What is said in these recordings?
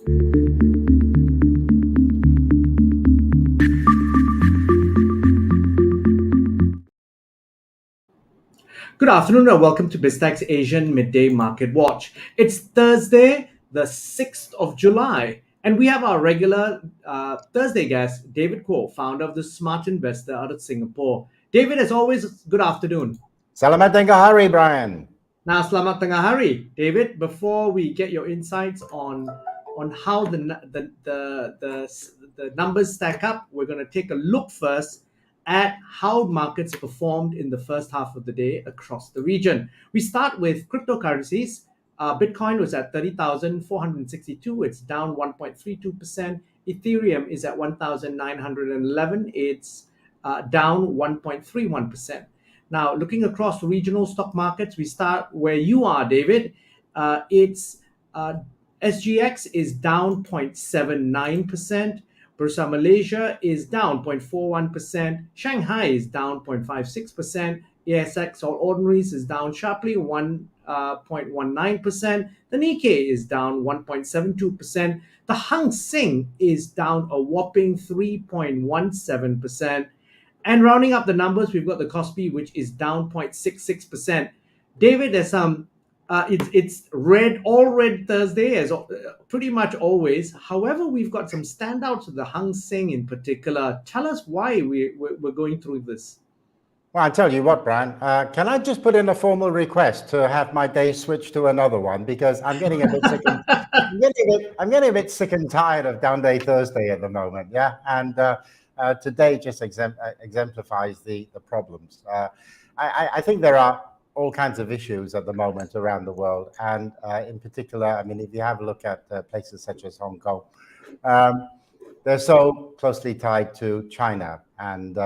Good afternoon and welcome to BizTech's Asian Midday Market Watch. It's Thursday, the 6th of July, and we have our regular Thursday guest, David Kuo, founder of the Smart Investor out of Singapore. David, as always, good afternoon. Selamat tengah hari, Brian. Now, selamat tengah hari, David. Before we get your insights on how the numbers stack up, we're going to take a look first at how markets performed in the first half of the day across the region. We start with cryptocurrencies. Bitcoin was at 30,462. It's down 1.32%. Ethereum is at 1,911. It's down 1.31%. Now, looking across regional stock markets, we start where you are, David. SGX is down 0.79%. Bursa Malaysia is down 0.41%. Shanghai is down 0.56%. ASX All Ordinaries is down sharply 1.19%. The Nikkei is down 1.72%. The Hang Seng is down a whopping 3.17%. And rounding up the numbers, we've got the Kospi, which is down 0.66%. David, there's some. It's all red Thursday, as pretty much always. However, we've got some standouts of the Hang Seng in particular. Tell us why we're going through this. Well, I tell you what, Brian. Can I just put in a formal request to have my day switched to another one, because I'm getting a bit sick. I'm getting a bit sick and tired of Down Day Thursday at the moment. Yeah, and today just exemplifies the problems. I think there are all kinds of issues at the moment around the world, and in particular, I mean, if you have a look at places such as Hong Kong, they're so closely tied to China, and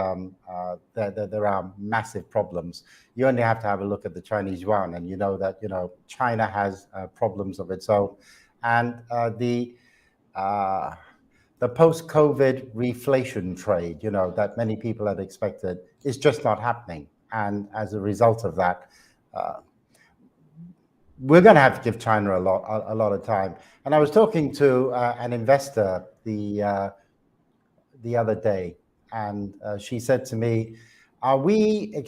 there are massive problems. You only have to have a look at the Chinese yuan, and you know that China has problems of its own, and the post-COVID reflation trade, that many people had expected, is just not happening. And as a result of that, we're going to have to give China a lot of time. And I was talking to an investor the other day, and she said to me, are we going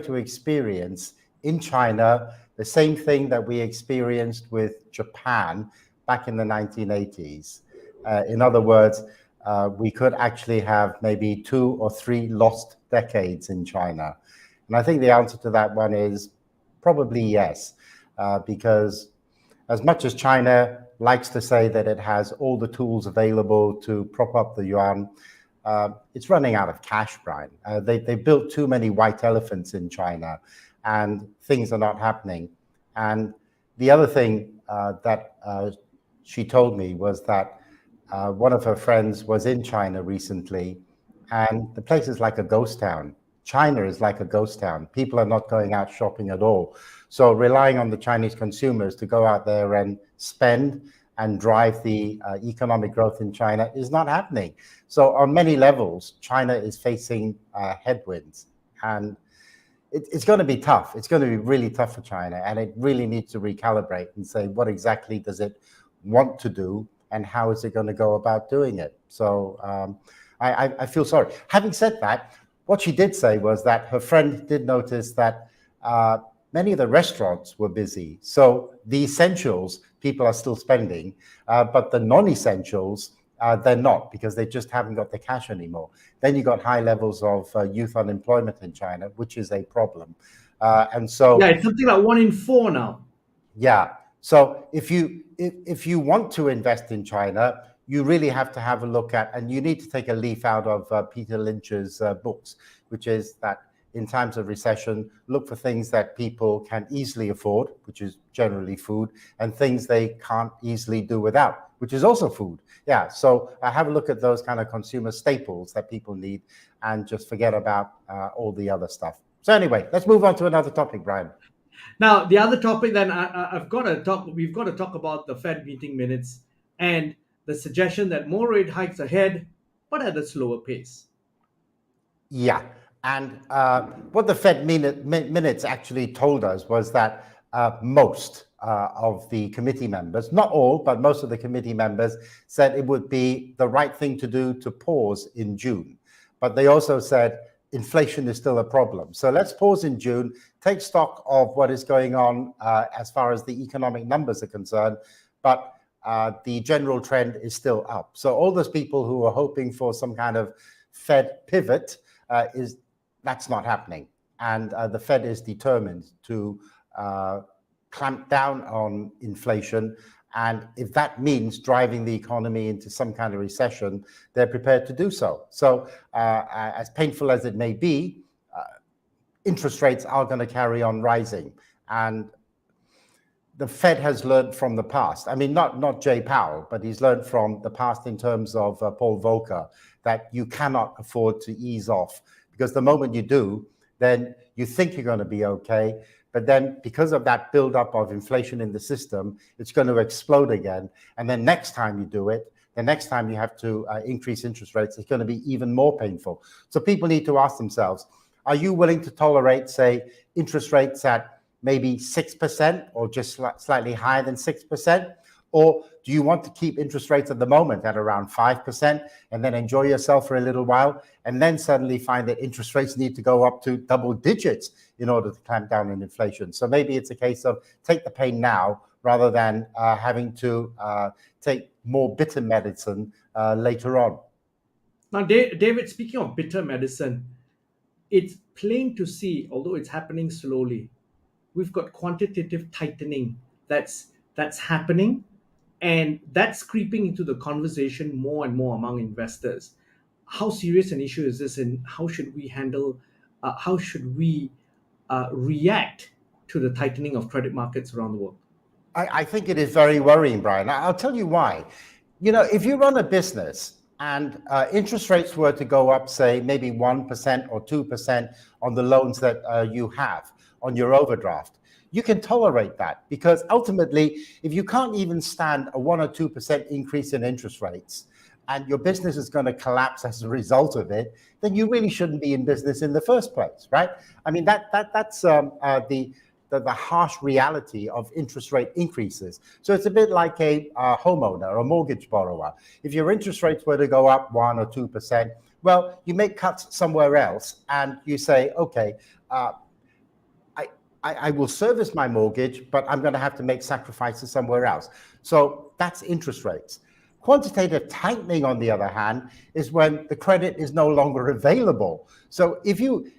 to experience in China the same thing that we experienced with Japan back in the 1980s? In other words, we could actually have maybe 2 or 3 lost decades in China. And I think the answer to that one is probably yes, because as much as China likes to say that it has all the tools available to prop up the yuan, it's running out of cash, Brian. They built too many white elephants in China, and things are not happening. And the other thing that she told me was that one of her friends was in China recently, and the place is like a ghost town. China is like a ghost town. People are not going out shopping at all. So relying on the Chinese consumers to go out there and spend and drive the economic growth in China is not happening. So on many levels, China is facing headwinds, and it's going to be tough. It's going to be really tough for China, and it really needs to recalibrate and say, what exactly does it want to do, and how is it going to go about doing it? So I feel sorry. Having said that, what she did say was that her friend did notice that many of the restaurants were busy. So the essentials, people are still spending, but the non-essentials, they're not, because they just haven't got the cash anymore. Then you got high levels of youth unemployment in China, which is a problem. And so it's something like 1 in 4 now. Yeah. So if you want to invest in China, you really have to have a look at, and you need to take a leaf out of Peter Lynch's books, which is that in times of recession, look for things that people can easily afford, which is generally food, and things they can't easily do without, which is also food. Yeah, so have a look at those kind of consumer staples that people need, and just forget about all the other stuff. So anyway, let's move on to another topic, Brian. Now, the other topic then we've got to talk about the Fed meeting minutes and the suggestion that more rate hikes ahead, but at a slower pace. Yeah, and what the Fed minutes actually told us was that most of the committee members, not all, but most of the committee members said it would be the right thing to do to pause in June. But they also said inflation is still a problem. So let's pause in June, take stock of what is going on as far as the economic numbers are concerned, but the general trend is still up. So all those people who are hoping for some kind of Fed pivot, that's not happening. And the Fed is determined to clamp down on inflation. And if that means driving the economy into some kind of recession, they're prepared to do so. So as painful as it may be, interest rates are going to carry on rising. And the Fed has learned from the past. I mean, not Jay Powell, but he's learned from the past in terms of Paul Volcker, that you cannot afford to ease off, because the moment you do, then you think you're going to be okay. But then because of that buildup of inflation in the system, it's going to explode again. And then next time you do it, the next time you have to increase interest rates, it's going to be even more painful. So people need to ask themselves, are you willing to tolerate, say, interest rates at maybe 6% or just slightly higher than 6%? Or do you want to keep interest rates at the moment at around 5% and then enjoy yourself for a little while and then suddenly find that interest rates need to go up to double digits in order to clamp down on inflation? So maybe it's a case of take the pain now rather than having to take more bitter medicine later on. Now, David, speaking of bitter medicine, it's plain to see, although it's happening slowly, we've got quantitative tightening that's happening, and that's creeping into the conversation more and more among investors. How serious an issue is this, and how should we react to the tightening of credit markets around the world? I think it is very worrying, Brian. I'll tell you why. You know, if you run a business and interest rates were to go up, say, maybe 1% or 2% on the loans that you have on your overdraft, you can tolerate that, because ultimately, if you can't even stand a 1 or 2% increase in interest rates and your business is going to collapse as a result of it, then you really shouldn't be in business in the first place, right? I mean, that's the harsh reality of interest rate increases. So it's a bit like a homeowner or a mortgage borrower. If your interest rates were to go up 1 or 2%, well, you make cuts somewhere else and you say, okay, I will service my mortgage, but I'm going to have to make sacrifices somewhere else. So that's interest rates. Quantitative tightening, on the other hand, is when the credit is no longer available. So if you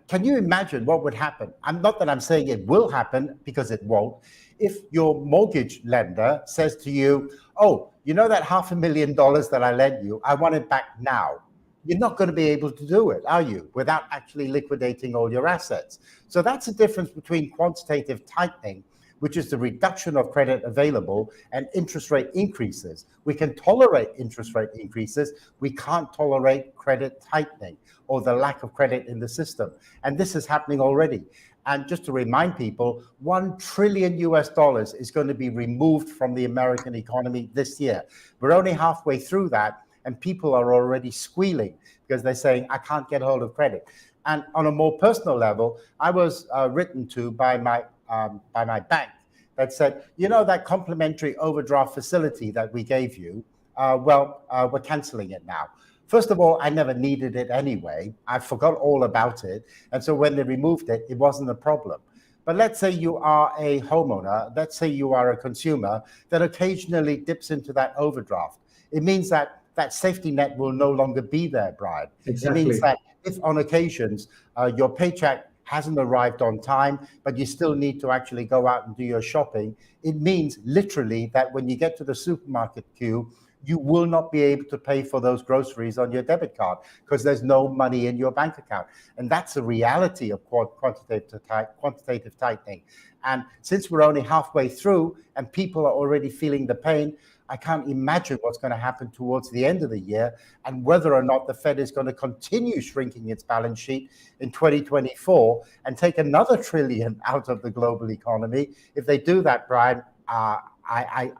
can you imagine what would happen? Not that I'm saying it will happen, because it won't. If your mortgage lender says to you, oh, you know that $500,000 that I lent you, I want it back now. You're not going to be able to do it, are you, without actually liquidating all your assets? So that's the difference between quantitative tightening, which is the reduction of credit available, and interest rate increases. We can tolerate interest rate increases. We can't tolerate credit tightening or the lack of credit in the system. And this is happening already. And just to remind people, $1 trillion is going to be removed from the American economy this year. We're only halfway through that, and people are already squealing because they're saying, I can't get hold of credit. And on a more personal level, I was written to by my bank that said, you know, that complimentary overdraft facility that we gave you, we're canceling it now. First of all, I never needed it anyway. I forgot all about it. And so when they removed it, it wasn't a problem. But let's say you are a homeowner, let's say you are a consumer that occasionally dips into that overdraft. It means that that safety net will no longer be there, Brian. Exactly. It means that if on occasions your paycheck hasn't arrived on time, but you still need to actually go out and do your shopping, it means literally that when you get to the supermarket queue, you will not be able to pay for those groceries on your debit card because there's no money in your bank account. And that's the reality of quantitative tightening. And since we're only halfway through and people are already feeling the pain, I can't imagine what's going to happen towards the end of the year and whether or not the Fed is going to continue shrinking its balance sheet in 2024 and take another trillion out of the global economy. If they do that, Brian, I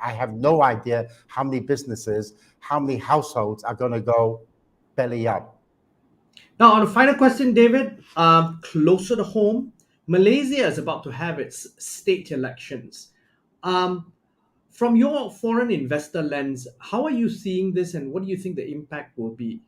have no idea how many businesses, how many households are going to go belly up. Now, on a final question, David, closer to home, Malaysia is about to have its state elections. Um, from your foreign investor lens, how are you seeing this and what do you think the impact will be?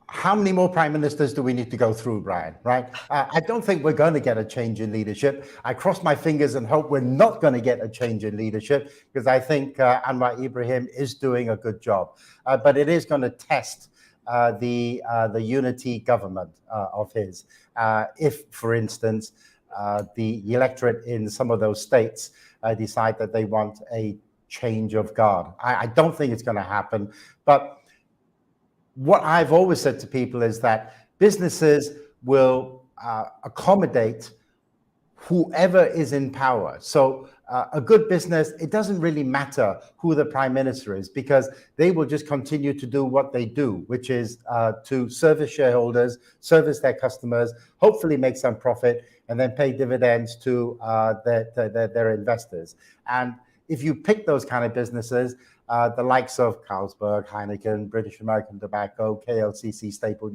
How many more prime ministers do we need to go through, Brian? Right? I don't think we're going to get a change in leadership. I cross my fingers and hope we're not going to get a change in leadership because I think Anwar Ibrahim is doing a good job. But it is going to test the unity government of his. If, for instance, the electorate in some of those states decide that they want a change of guard. I don't think it's going to happen, but what I've always said to people is that businesses will accommodate whoever is in power. So a good business, it doesn't really matter who the prime minister is because they will just continue to do what they do, which is to service shareholders, service their customers, hopefully make some profit, and then pay dividends to their investors. And if you pick those kind of businesses, the likes of Carlsberg, Heineken, British American Tobacco, KLCC, Staple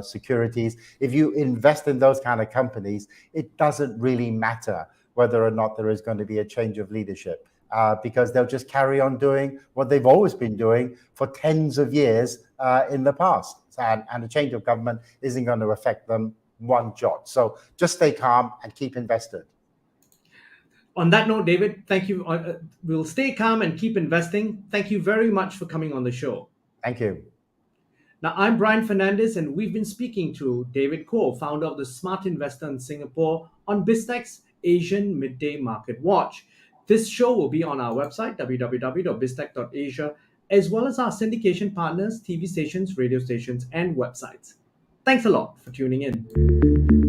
Securities. If you invest in those kind of companies, it doesn't really matter whether or not there is going to be a change of leadership because they'll just carry on doing what they've always been doing for tens of years in the past. And a change of government isn't going to affect them one jot. So just stay calm and keep invested. On that note, David, thank you. We'll stay calm and keep investing. Thank you very much for coming on the show. Thank you. Now, I'm Brian Fernandez, and we've been speaking to David Kuo, founder of the Smart Investor in Singapore, on BizTech's Asian Midday Market Watch. This show will be on our website, www.biztech.asia, as well as our syndication partners, TV stations, radio stations, and websites. Thanks a lot for tuning in.